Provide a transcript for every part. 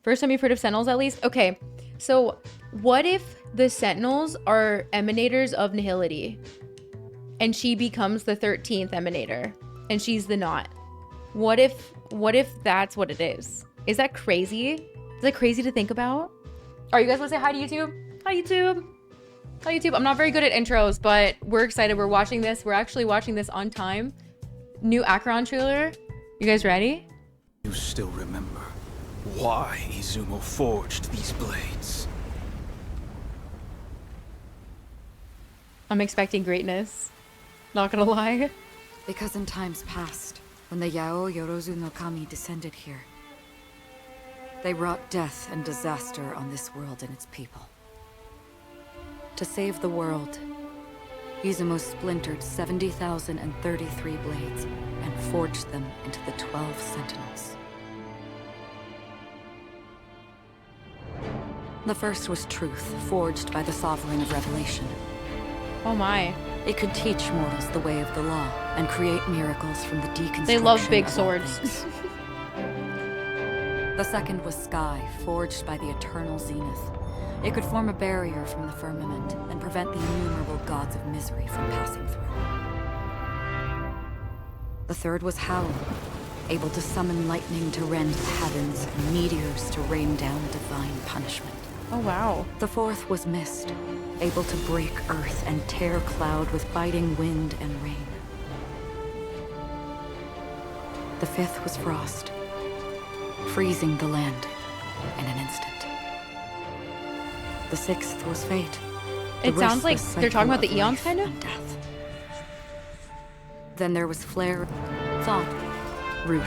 First time you've heard of Sentinels, at least? Okay, so what if the Sentinels are emanators of nihility and she becomes the 13th emanator and she's the not? What if that's what it is? Is that crazy? Is that crazy to think about? All right, you guys want to say hi to YouTube? Hi, YouTube. Hi, YouTube. I'm not very good at intros, but we're excited. We're watching this. We're actually watching this on time. New Acheron trailer. You guys ready? You still remember why Izumo forged these blades? I'm expecting greatness. Not gonna lie. Because in times past, when the Yao Yorozu no Kami descended here, they wrought death and disaster on this world and its people. To save the world, Izumo splintered 70,033 blades and forged them into the 12 Sentinels. The first was truth, forged by the Sovereign of Revelation. Oh my. It could teach mortals the way of the law and create miracles from the deconstruction. They love big of all swords. things. The second was sky, forged by the eternal zenith. It could form a barrier from the firmament and prevent the innumerable gods of misery from passing through. The third was howl, able to summon lightning to rend the heavens and meteors to rain down divine punishment. Oh wow. The fourth was mist, able to break earth and tear cloud with biting wind and rain. The fifth was frost, freezing the land in an instant. The sixth was fate. It sounds like they're talking about the eons, kind of? And death. Then there was flare, thought, root,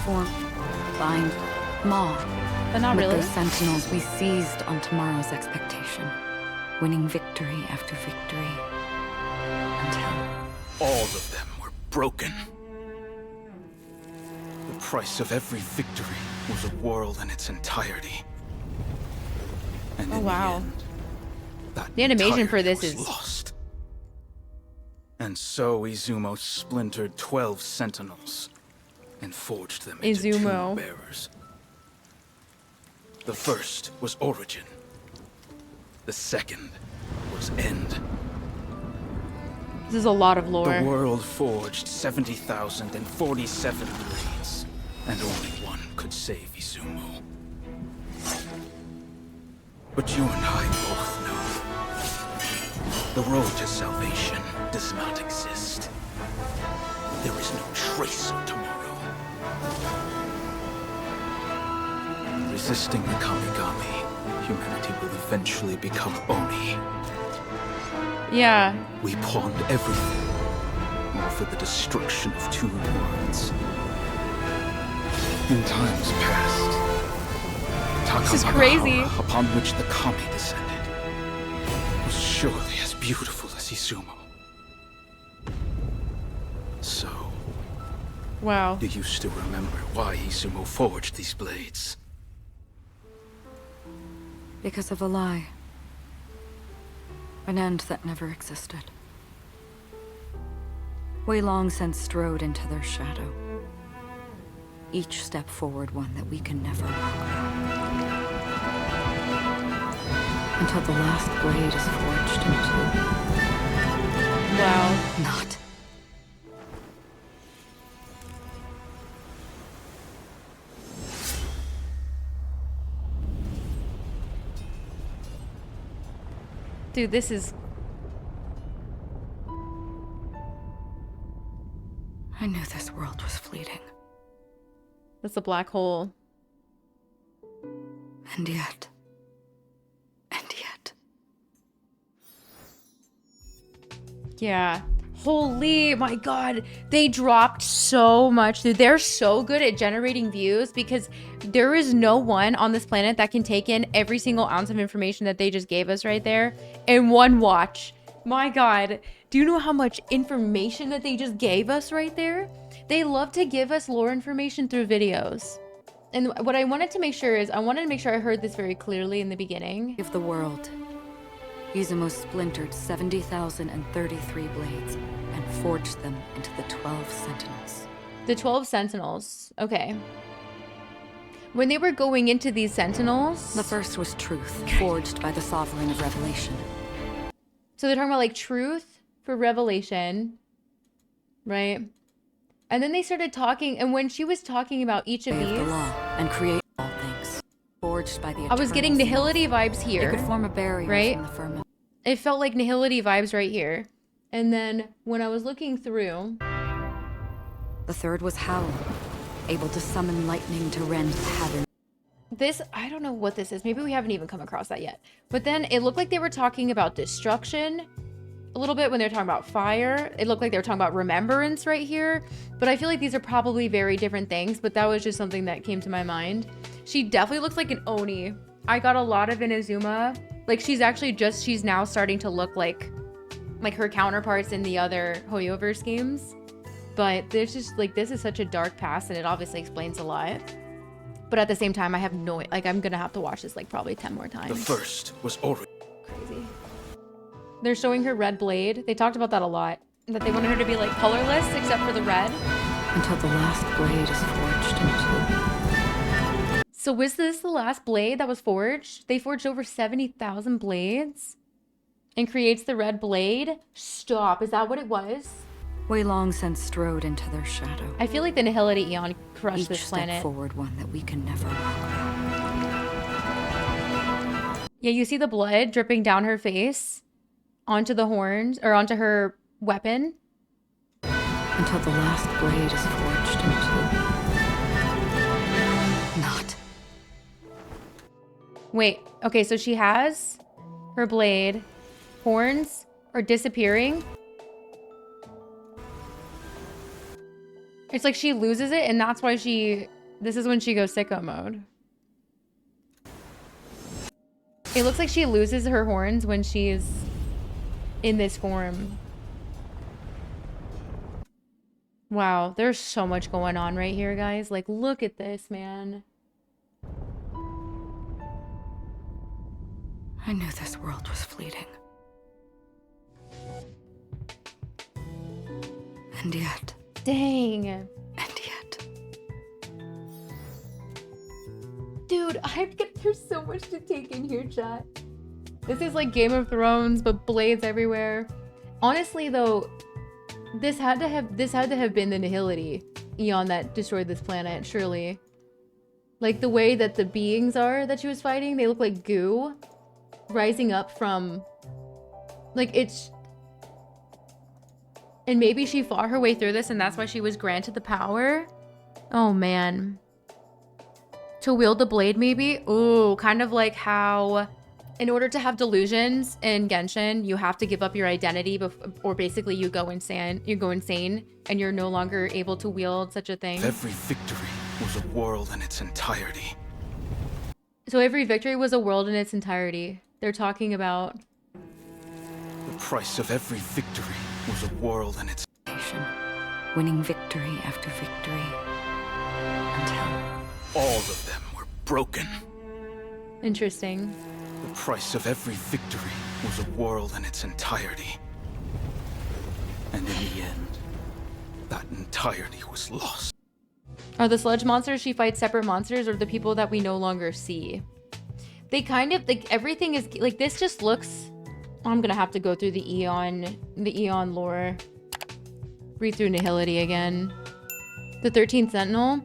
form, bind, maw. But not really. With those sentinels, we seized on tomorrow's expectation, winning victory after victory, until... All of them were broken. The price of every victory was a world in its entirety. And Oh in wow. the end, that The animation for entirety this was is lost. And so Izumo splintered 12 sentinels and forged them into Izumo. tomb bearers. The first was origin. The second was end. This is a lot of lore. The world forged 70,047 blades, and only one could save Izumo. But you and I both know, the road to salvation does not exist. There is no trace of tomorrow. Resisting the Kamigami, humanity will eventually become Oni. Yeah. We pawned everything, all for the destruction of two worlds. In times past, This is crazy. Takamagahara, upon which the Kami descended, was surely as beautiful as Izumo. So, Wow. do you still remember why Izumo forged these blades? Because of a lie. An end that never existed. We long since strode into their shadow. Each step forward one that we can never walk back. Until the last blade is forged into... Wow. Not. Dude, this is... I knew this world was fleeting. That's a black hole. And yet... And yet... Yeah. Holy my god. They dropped so much. Dude, they're so good at generating views because there is no one on this planet that can take in every single ounce of information that they just gave us right there in one watch. My god. Do you know how much information that they just gave us right there? They love to give us lore information through videos. And what I wanted to make sure is, I wanted to make sure I heard this very clearly in the beginning. Of the world, Izumo splintered 70,033 blades and forged them into the 12 Sentinels. The 12 Sentinels. Okay. when they were going into these sentinels. The first was truth, forged by the Sovereign of Revelation. So they're talking about like truth for revelation, right? And then they started talking, and when she was talking about each of Way these, of the law and create all things, forged by the I was getting eternal nihility self. vibes It here. could form a barrier right? from the firmament. It felt like nihility vibes right here. And then when I was looking through, The third was Howl, able to summon lightning to rend the heaven. this, I don't know what this is. Maybe we haven't even come across that yet. But then it looked like they were talking about destruction a little bit when they were talking about fire. It looked like they were talking about remembrance right here. But I feel like these are probably very different things. But that was just something that came to my mind. She definitely looks like an Oni. I got a lot of Inazuma. Like she's now starting to look like her counterparts in the other Hoyoverse games. But there's just like, this is such a dark past and it obviously explains a lot. But at the same time, I have no, like I'm gonna have to watch this like probably 10 more times. The first was Ori. Crazy. They're showing her red blade. They talked about that a lot. That they wanted her to be like colorless except for the red. Until the last blade is forged into. So was this the last blade that was forged? They forged over 70,000 blades? And creates the red blade? Stop, is that what it was? Wei long since strode into their shadow. I feel like the Nihility Eon crushed Each this step planet. forward one that we can never walk back. Yeah, you see the blood dripping down her face onto the horns, or onto her weapon. Until the last blade is forged into. Not. Wait, okay, so she has her blade. Horns are disappearing. It's like she loses it, and that's why this is when she goes sicko mode. It looks like she loses her horns when she's in this form. Wow, there's so much going on right here, guys. Like, look at this, man. I knew this world was fleeting. And yet. Dang. And yet. Dude, there's so much to take in here, chat. This is like Game of Thrones, but blades everywhere. Honestly, though, this had to have been the Nihility Eon that destroyed this planet, surely. Like the way that the beings are that she was fighting, they look like goo rising up from, like, it's. And maybe she fought her way through this and that's why she was granted the power. Oh man. To wield the blade, maybe? Ooh, kind of like how in order to have delusions in Genshin, you have to give up your identity or basically you go insane and you're no longer able to wield such a thing. Every victory was a world in its entirety. So every victory was a world in its entirety. They're talking about The price of every victory was a world in its winning victory after victory. Until. all of them were broken. interesting. The price of every victory was a world in its entirety. And in the end, that entirety was lost. Are the sludge monsters she fights separate monsters or the people that we no longer see? They kind of, like, everything is, like, this just looks... I'm gonna have to go through the Eon lore. Read through Nihility again. The 13th Sentinel?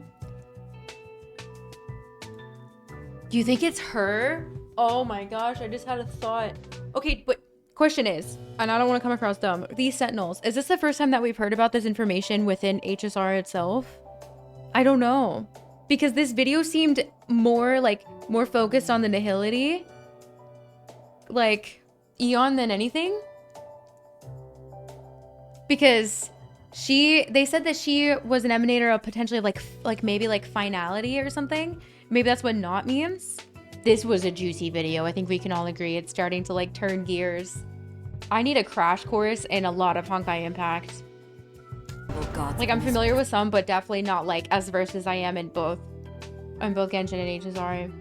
Do you think it's her? Oh my gosh, I just had a thought. Okay, but question is, and I don't want to come across dumb, these Sentinels, is this the first time that we've heard about this information within HSR itself? I don't know. Because this video seemed more focused on the Nihility, like, Eon than anything. Because they said that she was an emanator of potentially maybe finality or something. Maybe that's what not means. This was a juicy video. I think we can all agree. It's starting to like turn gears. I need a crash course in a lot of Honkai Impact. Oh God. Like I'm familiar with some, but definitely not like as versed as I am in both Genshin and HSR.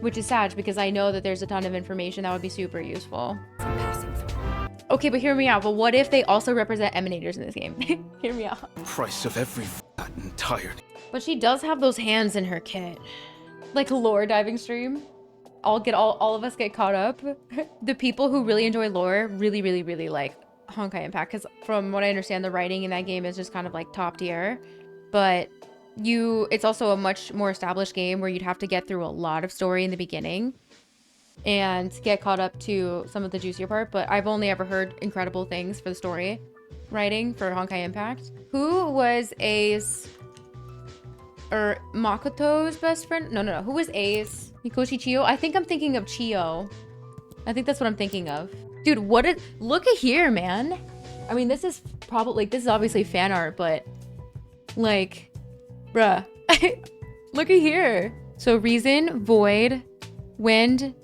Which is sad because I know that there's a ton of information that would be super useful. Okay, but hear me out. But what if they also represent emanators in this game? Hear me out. Price of every that entirety. But she does have those hands in her kit. like lore diving stream. All of us get caught up. The people who really enjoy lore really like Honkai Impact, because from what I understand, the writing in that game is just kind of like top tier. But it's also a much more established game where you'd have to get through a lot of story in the beginning and get caught up to some of the juicier part. But I've only ever heard incredible things for the story writing for Honkai Impact. Who was A's or Makoto's best friend? No. Who was A's? Mikoshi Chiyo? I think I'm thinking of Chiyo. I think that's what I'm thinking of. Dude, look at here, man. I mean, this is probably, this is obviously fan art, but like, bruh, look at here. So Reason, Void, Wind,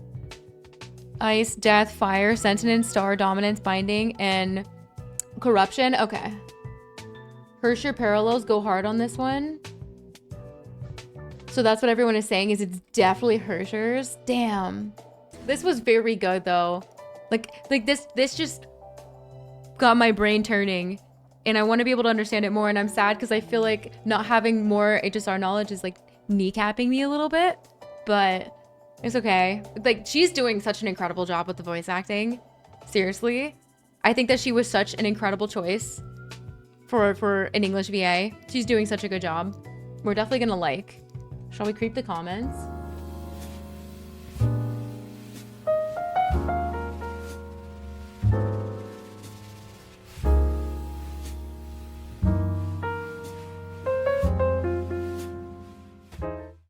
Ice, Death, Fire, Sentient, Star, Dominance, Binding, and Corruption. Okay. Hersher Parallels go hard on this one. So that's what everyone is saying, is it's definitely Hersher's. Damn. This was very good though. Like this just got my brain turning, and I want to be able to understand it more, and I'm sad because I feel like not having more HSR knowledge is like kneecapping me a little bit, but it's okay. Like, she's doing such an incredible job with the voice acting. Seriously. I think that she was such an incredible choice for an English VA. She's doing such a good job. We're definitely gonna like. Shall we creep the comments?